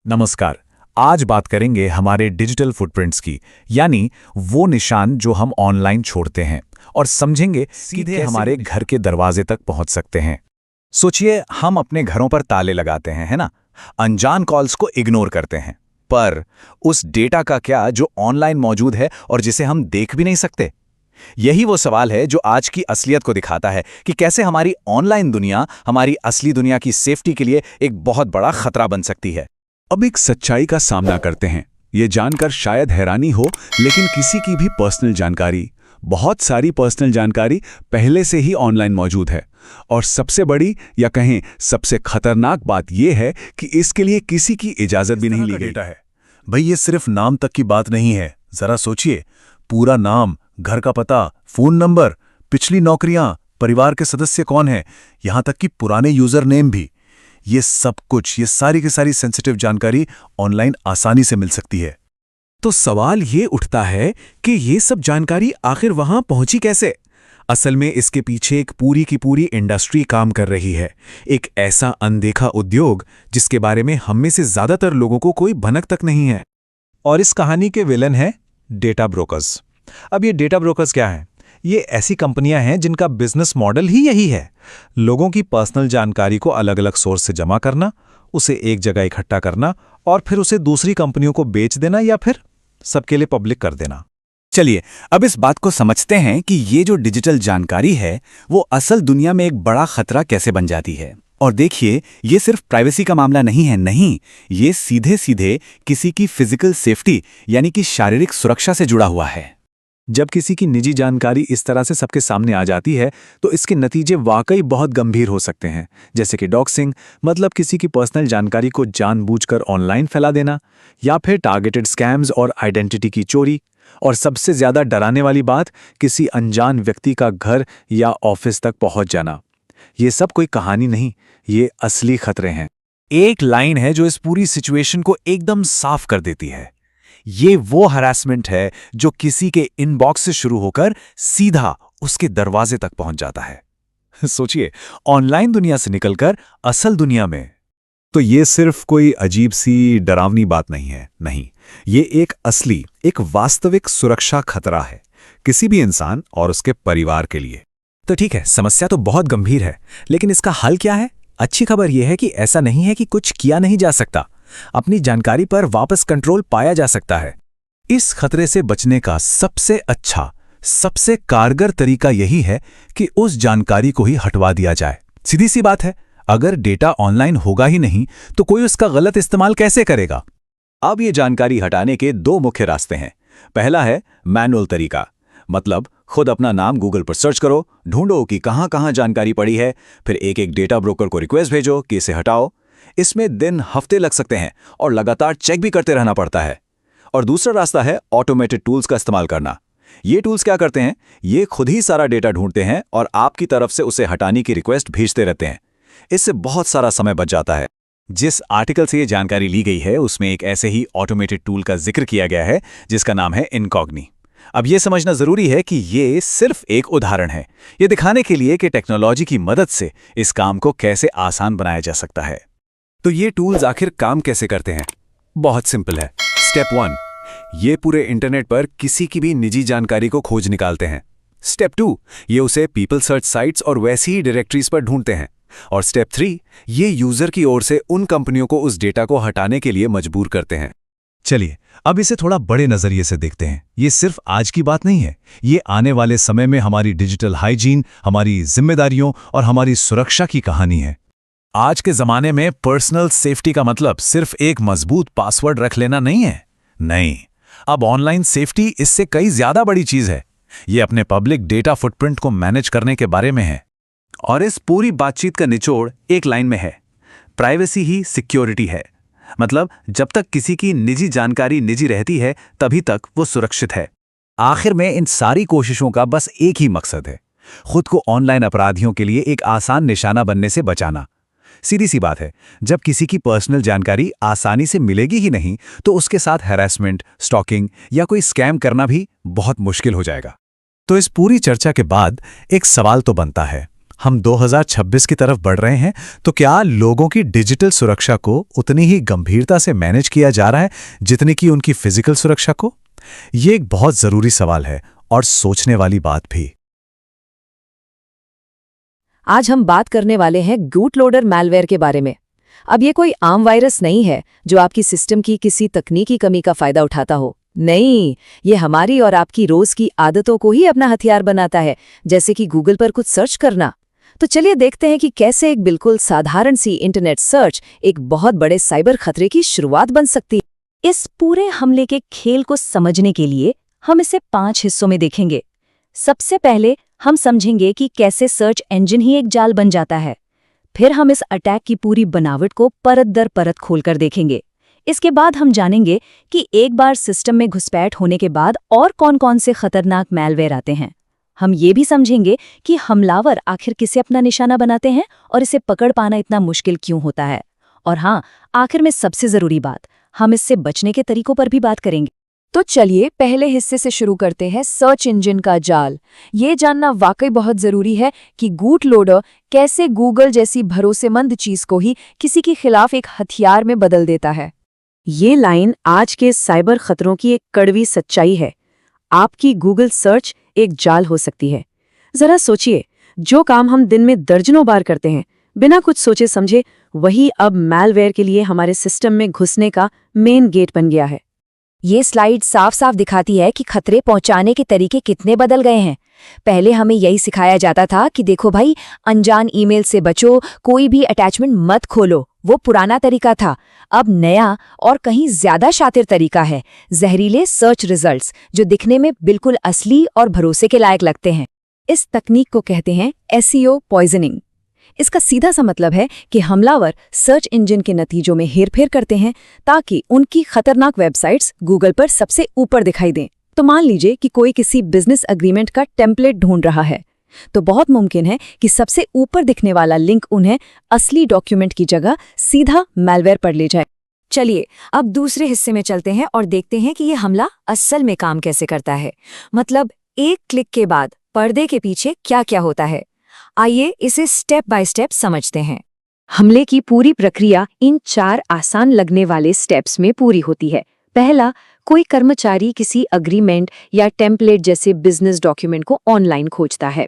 नमस्कार। आज बात करेंगे हमारे डिजिटल फुटप्रिंट्स की, यानी वो निशान जो हम ऑनलाइन छोड़ते हैं, और समझेंगे सीधे हमारे घर के दरवाजे तक पहुंच सकते हैं। सोचिए, हम अपने घरों पर ताले लगाते हैं, है ना? अनजान कॉल्स को इग्नोर करते हैं, पर उस डेटा का क्या जो ऑनलाइन मौजूद है और जिसे हम देख भी नहीं सकते? यही वो सवाल है जो आज की असलियत को दिखाता है कि कैसे हमारी ऑनलाइन दुनिया हमारी असली दुनिया की सेफ्टी के लिए एक बहुत बड़ा खतरा बन सकती है। अब एक सच्चाई का सामना करते हैं। ये जानकर शायद हैरानी हो, लेकिन किसी की भी पर्सनल जानकारी, बहुत सारी पर्सनल जानकारी पहले से ही ऑनलाइन मौजूद है। और सबसे बड़ी या कहें सबसे खतरनाक बात यह है कि इसके लिए किसी की इजाजत भी नहीं ली गई है। भाई, ये सिर्फ नाम तक की बात नहीं है। जरा सोचिए, पूरा नाम, घर का पता, फोन नंबर, पिछली नौकरियां, परिवार के सदस्य कौन हैं, यहां तक कि पुराने यूजर नेम भी। ये सब कुछ, ये सारी की सारी सेंसिटिव जानकारी ऑनलाइन आसानी से मिल सकती है। तो सवाल ये उठता है कि ये सब जानकारी आखिर वहां पहुंची कैसे? असल में इसके पीछे एक पूरी की पूरी इंडस्ट्री काम कर रही है। एक ऐसा अनदेखा उद्योग जिसके बारे में हम में से ज्यादातर लोगों को कोई भनक तक नहीं है। और इस कहानी के विलन हैं डेटा ब्रोकर्स। अब ये डेटा ब्रोकर्स क्या हैं? ये ऐसी कंपनियां हैं जिनका बिजनेस मॉडल ही यही है, लोगों की पर्सनल जानकारी को अलग अलग सोर्स से जमा करना, उसे एक जगह इकट्ठा करना और फिर उसे दूसरी कंपनियों को बेच देना या फिर सबके लिए पब्लिक कर देना। चलिए, अब इस बात को समझते हैं कि ये जो डिजिटल जानकारी है वो असल दुनिया में एक बड़ा खतरा कैसे बन जाती है। और देखिए, ये सिर्फ प्राइवेसी का मामला नहीं है, नहीं, ये सीधे सीधे किसी की फिजिकल सेफ्टी यानी कि शारीरिक सुरक्षा से जुड़ा हुआ है। जब किसी की निजी जानकारी इस तरह से सबके सामने आ जाती है तो इसके नतीजे वाकई बहुत गंभीर हो सकते हैं, जैसे कि डॉक्सिंग, मतलब किसी की पर्सनल जानकारी को जानबूझकर ऑनलाइन फैला देना, या फिर टारगेटेड स्कैम्स और आइडेंटिटी की चोरी, और सबसे ज्यादा डराने वाली बात, किसी अनजान व्यक्ति का घर या ऑफिस तक पहुंच जाना। ये सब कोई कहानी नहीं, ये असली खतरे हैं। एक लाइन है जो इस पूरी सिचुएशन को एकदम साफ कर देती है। ये वो हरासमेंट है जो किसी के इनबॉक्स से शुरू होकर सीधा उसके दरवाजे तक पहुंच जाता है। सोचिए, ऑनलाइन दुनिया से निकलकर असल दुनिया में। तो ये सिर्फ कोई अजीब सी डरावनी बात नहीं है, नहीं, ये एक असली, एक वास्तविक सुरक्षा खतरा है किसी भी इंसान और उसके परिवार के लिए। तो ठीक है, समस्या तो बहुत गंभीर है, लेकिन इसका हल क्या है? अच्छी खबर यह है कि ऐसा नहीं है कि कुछ किया नहीं जा सकता। अपनी जानकारी पर वापस कंट्रोल पाया जा सकता है। इस खतरे से बचने का सबसे अच्छा, सबसे कारगर तरीका यही है कि उस जानकारी को ही हटवा दिया जाए। सीधी सी बात है, अगर डेटा ऑनलाइन होगा ही नहीं तो कोई उसका गलत इस्तेमाल कैसे करेगा? अब ये जानकारी हटाने के दो मुख्य रास्ते हैं। पहला है मैनुअल तरीका, मतलब खुद अपना नाम गूगल पर सर्च करो, ढूंढो कि कहां कहां जानकारी पड़ी है, फिर एक एक डेटा ब्रोकर को रिक्वेस्ट भेजो कि इसे हटाओ। इसमें दिन हफ्ते लग सकते हैं और लगातार चेक भी करते रहना पड़ता है। और दूसरा रास्ता है ऑटोमेटेड टूल्स का इस्तेमाल करना। ये टूल्स क्या करते हैं? ये खुद ही सारा डेटा ढूंढते हैं और आपकी तरफ से उसे हटाने की रिक्वेस्ट भेजते रहते हैं। इससे बहुत सारा समय बच जाता है। जिस आर्टिकल से ये जानकारी ली गई है उसमें एक ऐसे ही ऑटोमेटेड टूल का जिक्र किया गया है जिसका नाम है इनकॉग्नी। अब यह समझना जरूरी है कि ये सिर्फ एक उदाहरण है, ये दिखाने के लिए कि टेक्नोलॉजी की मदद से इस काम को कैसे आसान बनाया जा सकता है। तो ये टूल्स आखिर काम कैसे करते हैं? बहुत सिंपल है। स्टेप 1, ये पूरे इंटरनेट पर किसी की भी निजी जानकारी को खोज निकालते हैं। स्टेप 2, ये उसे पीपल सर्च साइट्स और वैसी ही डायरेक्टरीज पर ढूंढते हैं। और स्टेप 3, ये यूजर की ओर से उन कंपनियों को उस डेटा को हटाने के लिए मजबूर करते हैं। चलिए, अब इसे थोड़ा बड़े नजरिए से देखते हैं। ये सिर्फ आज की बात नहीं है, ये आने वाले समय में हमारी डिजिटल हाइजीन, हमारी जिम्मेदारियों और हमारी सुरक्षा की कहानी है। आज के जमाने में पर्सनल सेफ्टी का मतलब सिर्फ एक मजबूत पासवर्ड रख लेना नहीं है। नहीं, अब ऑनलाइन सेफ्टी इससे कई ज्यादा बड़ी चीज है। ये अपने पब्लिक डेटा फुटप्रिंट को मैनेज करने के बारे में है। और इस पूरी बातचीत का निचोड़ एक लाइन में है, प्राइवेसी ही सिक्योरिटी है। मतलब जब तक किसी की निजी जानकारी निजी रहती है तभी तक वो सुरक्षित है। आखिर में इन सारी कोशिशों का बस एक ही मकसद है, खुद को ऑनलाइन अपराधियों के लिए एक आसान निशाना बनने से बचाना। सीधी सी बात है, जब किसी की पर्सनल जानकारी आसानी से मिलेगी ही नहीं तो उसके साथ हैरेसमेंट, स्टॉकिंग या कोई स्कैम करना भी बहुत मुश्किल हो जाएगा। तो इस पूरी चर्चा के बाद एक सवाल तो बनता है, हम 2026 की तरफ बढ़ रहे हैं, तो क्या लोगों की डिजिटल सुरक्षा को उतनी ही गंभीरता से मैनेज किया जा रहा है जितनी कि उनकी फिजिकल सुरक्षा को? ये एक बहुत जरूरी सवाल है और सोचने वाली बात भी। आज हम बात करने वाले हैं बूटलोडर मैलवेयर के बारे में। अब ये कोई आम वायरस नहीं है जो आपकी सिस्टम की किसी तकनीकी कमी का फायदा उठाता हो। नहीं, ये हमारी और आपकी रोज की आदतों को ही अपना हथियार बनाता है, जैसे कि गूगल पर कुछ सर्च करना। तो चलिए देखते हैं कि कैसे एक बिल्कुल साधारण सी इंटरनेट सर्च एक बहुत बड़े साइबर खतरे की शुरुआत बन सकती है। इस पूरे हमले के खेल को समझने के लिए हम इसे 5 हिस्सों में देखेंगे। सबसे पहले हम समझेंगे कि कैसे सर्च इंजन ही एक जाल बन जाता है। फिर हम इस अटैक की पूरी बनावट को परत दर परत खोलकर देखेंगे। इसके बाद हम जानेंगे कि एक बार सिस्टम में घुसपैठ होने के बाद और कौन-कौन से खतरनाक मैलवेयर आते हैं। हम ये भी समझेंगे कि हमलावर आखिर किसे अपना निशाना बनाते हैं और इसे पकड़ पाना इतना मुश्किल क्यों होता है। और हाँ, आखिर में सबसे जरूरी बात, हम इससे बचने के तरीकों पर भी बात करेंगे। तो चलिए पहले हिस्से से शुरू करते हैं, सर्च इंजन का जाल। ये जानना वाकई बहुत जरूरी है कि बूटलोडर कैसे गूगल जैसी भरोसेमंद चीज को ही किसी के खिलाफ एक हथियार में बदल देता है। ये लाइन आज के साइबर खतरों की एक कड़वी सच्चाई है। आपकी गूगल सर्च एक जाल हो सकती है। जरा सोचिए, जो काम हम दिन में दर्जनों बार करते हैं बिना कुछ सोचे समझे, वही अब मैलवेयर के लिए हमारे सिस्टम में घुसने का मेन गेट बन गया है। ये स्लाइड साफ साफ दिखाती है कि खतरे पहुंचाने के तरीके कितने बदल गए हैं। पहले हमें यही सिखाया जाता था कि देखो भाई, अनजान ईमेल से बचो, कोई भी अटैचमेंट मत खोलो। वो पुराना तरीका था। अब नया और कहीं ज्यादा शातिर तरीका है, जहरीले सर्च रिजल्ट्स, जो दिखने में बिल्कुल असली और भरोसे के लायक लगते हैं। इस तकनीक को कहते हैं एसईओ पॉइजनिंग। इसका सीधा सा मतलब है कि हमलावर सर्च इंजन के नतीजों में हेरफेर करते हैं ताकि उनकी खतरनाक वेबसाइट्स गूगल पर सबसे ऊपर दिखाई दें। तो मान लीजिए कि कोई किसी बिजनेस एग्रीमेंट का टेम्पलेट ढूंढ रहा है, तो बहुत मुमकिन है कि सबसे ऊपर दिखने वाला लिंक उन्हें असली डॉक्यूमेंट की जगह सीधा मैलवेयर पर ले जाए। चलिए अब दूसरे हिस्से में चलते हैं और देखते हैं कि ये हमला असल में काम कैसे करता है। मतलब एक क्लिक के बाद पर्दे के पीछे क्या क्या होता है। आइए इसे स्टेप बाय स्टेप समझते हैं। हमले की पूरी प्रक्रिया इन 4 आसान लगने वाले स्टेप्स में पूरी होती है। पहला, कोई कर्मचारी किसी एग्रीमेंट या टेम्पलेट जैसे बिजनेस डॉक्यूमेंट को ऑनलाइन खोजता है।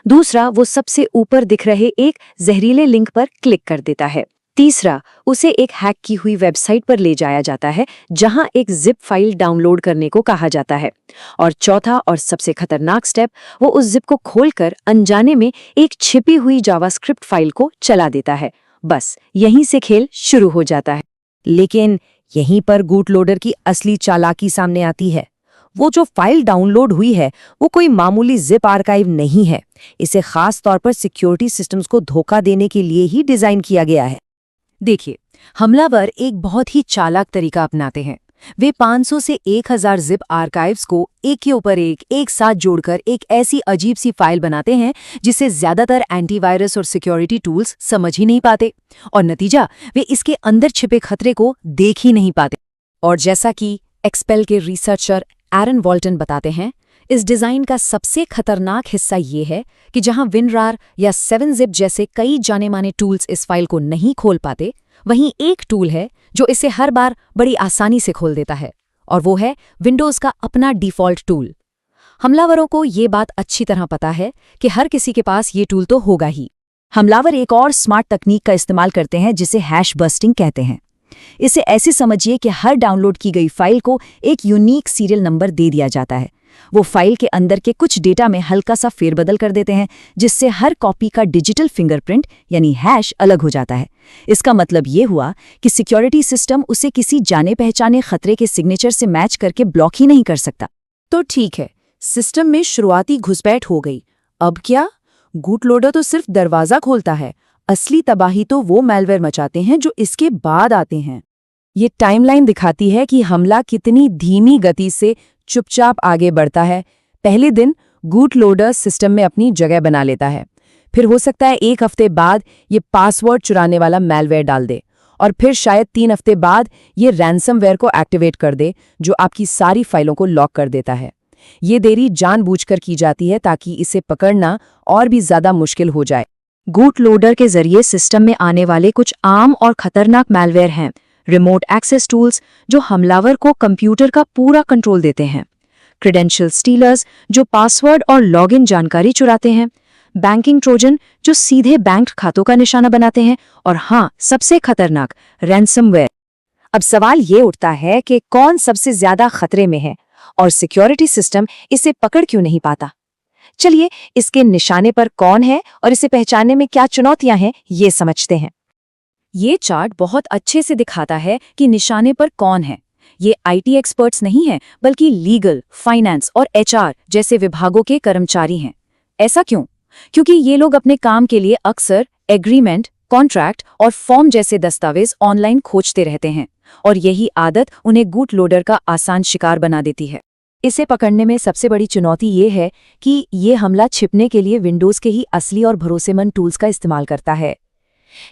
दूसरा, वो सबसे ऊपर दिख रहे एक जहरीले लिंक पर क्लिक कर देता है। तीसरा, उसे एक हैक की हुई वेबसाइट पर ले जाया जाता है जहां एक जिप फाइल डाउनलोड करने को कहा जाता है। और चौथा और सबसे खतरनाक स्टेप, वो उस जिप को खोलकर अनजाने में एक छिपी हुई जावास्क्रिप्ट फाइल को चला देता है। बस यहीं से खेल शुरू हो जाता है। लेकिन यहीं पर बूटलोडर की असली चालाकी सामने आती है। वो जो फाइल डाउनलोड हुई है वो कोई मामूली जिप आर्काइव नहीं है। इसे खास तौर पर सिक्योरिटी सिस्टम्स को धोखा देने के लिए ही डिजाइन किया गया है। देखिए, हमलावर एक बहुत ही चालाक तरीका अपनाते हैं। वे 500 से 1000 जिप आर्काइव्स को एक के ऊपर एक साथ जोड़कर एक ऐसी अजीब सी फाइल बनाते हैं जिसे ज्यादातर एंटीवायरस और सिक्योरिटी टूल्स समझ ही नहीं पाते। और नतीजा, वे इसके अंदर छिपे खतरे को देख ही नहीं पाते। और जैसा कि एक्सपेल के रिसर्चर एरन वॉल्टन बताते हैं, इस डिजाइन का सबसे खतरनाक हिस्सा ये है कि जहां विनरार या 7-zip जैसे कई जाने माने टूल्स इस फाइल को नहीं खोल पाते, वहीं एक टूल है जो इसे हर बार बड़ी आसानी से खोल देता है, और वो है विंडोज का अपना डिफॉल्ट टूल। हमलावरों को ये बात अच्छी तरह पता है कि हर किसी के पास ये टूल तो होगा ही। हमलावर एक और स्मार्ट तकनीक का इस्तेमाल करते हैं जिसे हैश बस्टिंग कहते हैं। इसे ऐसे समझिए कि हर डाउनलोड की गई फाइल को एक यूनिक सीरियल नंबर दे दिया जाता है। वो फाइल के अंदर के कुछ डेटा में हल्का सा फेरबदल कर देते हैं, जिससे हर कॉपी का डिजिटल फिंगरप्रिंट यानी हैश अलग हो जाता है। इसका मतलब ये हुआ कि सिक्योरिटी सिस्टम उसे किसी जाने पहचाने खतरे के सिग्नेचर से मैच करके ब्लॉक ही नहीं कर सकता। तो ठीक है, सिस्टम में शुरुआती घुसपैठ हो गई। अब क्या? बूटलोडर तो सिर्फ दरवाजा खोलता है, असली तबाही तो वो मैलवेयर मचाते हैं जो इसके बाद आते हैं। ये टाइमलाइन दिखाती है कि हमला कितनी धीमी गति से चुपचाप आगे बढ़ता है। पहले दिन बूटलोडर सिस्टम में अपनी जगह बना लेता है, फिर हो सकता है 1 हफ्ते बाद ये पासवर्ड चुराने वाला मैलवेयर डाल दे, और फिर शायद 3 हफ्ते बाद ये रैंसमवेयर को एक्टिवेट कर दे जो आपकी सारी फाइलों को लॉक कर देता है। ये देरी जानबूझकर की जाती है ताकि इसे पकड़ना और भी ज्यादा मुश्किल हो जाए। गूट लोडर के जरिए सिस्टम में आने वाले कुछ आम और खतरनाक मैलवेयर हैं। रिमोट एक्सेस टूल्स जो हमलावर को कंप्यूटर का पूरा कंट्रोल देते हैं, क्रेडेंशियल स्टीलर्स जो पासवर्ड और लॉगिन जानकारी चुराते हैं, बैंकिंग ट्रोजन जो सीधे बैंक खातों का निशाना बनाते हैं, और हाँ, सबसे खतरनाक रैंसमवेयर। अब सवाल ये उठता है कि कौन सबसे ज्यादा खतरे में है और सिक्योरिटी सिस्टम इसे पकड़ क्यों नहीं पाता। चलिए इसके निशाने पर कौन है और इसे पहचानने में क्या चुनौतियां हैं, ये समझते हैं। ये चार्ट बहुत अच्छे से दिखाता है कि निशाने पर कौन है। ये आईटी एक्सपर्ट्स नहीं हैं, बल्कि लीगल, फाइनेंस और एचआर जैसे विभागों के कर्मचारी हैं। ऐसा क्यों? क्योंकि ये लोग अपने काम के लिए अक्सर एग्रीमेंट, कॉन्ट्रैक्ट और फॉर्म जैसे दस्तावेज ऑनलाइन खोजते रहते हैं, और यही आदत उन्हें गूट लोडर का आसान शिकार बना देती है। इसे पकड़ने में सबसे बड़ी चुनौती ये है कि ये हमला छिपने के लिए विंडोज के ही असली और भरोसेमंद टूल्स का इस्तेमाल करता है।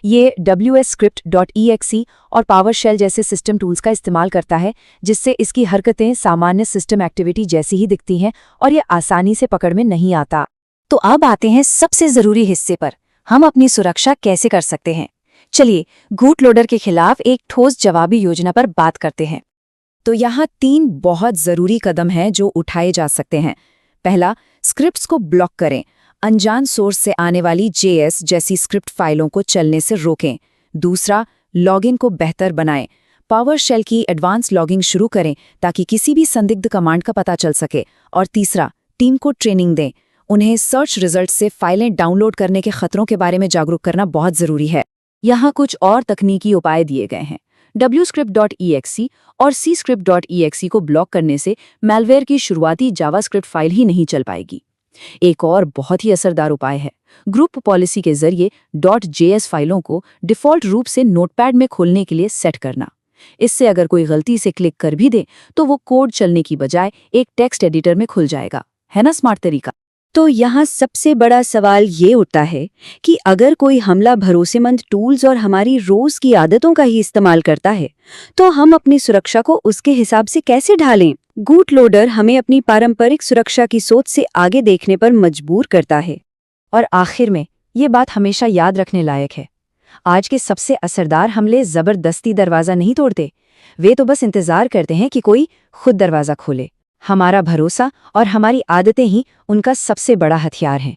ये wsscript.exe और पावरशेल जैसे सिस्टम टूल्स का इस्तेमाल करता है, जिससे इसकी हरकतें सामान्य सिस्टम एक्टिविटी जैसी ही दिखती हैं और ये आसानी से पकड़ में नहीं आता। तो अब आते हैं सबसे जरूरी हिस्से पर, हम अपनी सुरक्षा कैसे कर सकते हैं। चलिए गूट लोडर के खिलाफ एक ठोस जवाबी योजना पर बात करते हैं। तो यहाँ 3 बहुत जरूरी कदम हैं जो उठाए जा सकते हैं। पहला, स्क्रिप्ट्स को ब्लॉक करें। अनजान सोर्स से आने वाली JS जैसी स्क्रिप्ट फाइलों को चलने से रोकें। दूसरा, लॉगिन को बेहतर बनाएं। पावरशेल की एडवांस लॉगिंग शुरू करें ताकि किसी भी संदिग्ध कमांड का पता चल सके। और तीसरा, टीम को ट्रेनिंग दें। उन्हें सर्च रिजल्ट से फाइलें डाउनलोड करने के खतरों के बारे में जागरूक करना बहुत जरूरी है। यहाँ कुछ और तकनीकी उपाय दिए गए हैं। wscript.exe और cscript.exe को ब्लॉक करने से मैलवेयर की शुरुआती जावास्क्रिप्ट फाइल ही नहीं चल पाएगी। एक और बहुत ही असरदार उपाय है, ग्रुप पॉलिसी के जरिए .js फाइलों को डिफ़ॉल्ट रूप से नोटपैड में खोलने के लिए सेट करना। इससे अगर कोई गलती से क्लिक कर भी दे तो वो कोड चलने की बजाय एक टेक्स्ट एडिटर में खुल जाएगा। है ना स्मार्ट तरीका? तो यहाँ सबसे बड़ा सवाल ये उठता है कि अगर कोई हमला भरोसेमंद टूल्स और हमारी रोज की आदतों का ही इस्तेमाल करता है, तो हम अपनी सुरक्षा को उसके हिसाब से कैसे ढालें? गूट लोडर हमें अपनी पारंपरिक सुरक्षा की सोच से आगे देखने पर मजबूर करता है। और आखिर में ये बात हमेशा याद रखने लायक है, आज के सबसे असरदार हमले जबरदस्ती दरवाज़ा नहीं तोड़ते, वे तो बस इंतज़ार करते हैं कि कोई खुद दरवाज़ा खोले। हमारा भरोसा और हमारी आदतें ही उनका सबसे बड़ा हथियार हैं।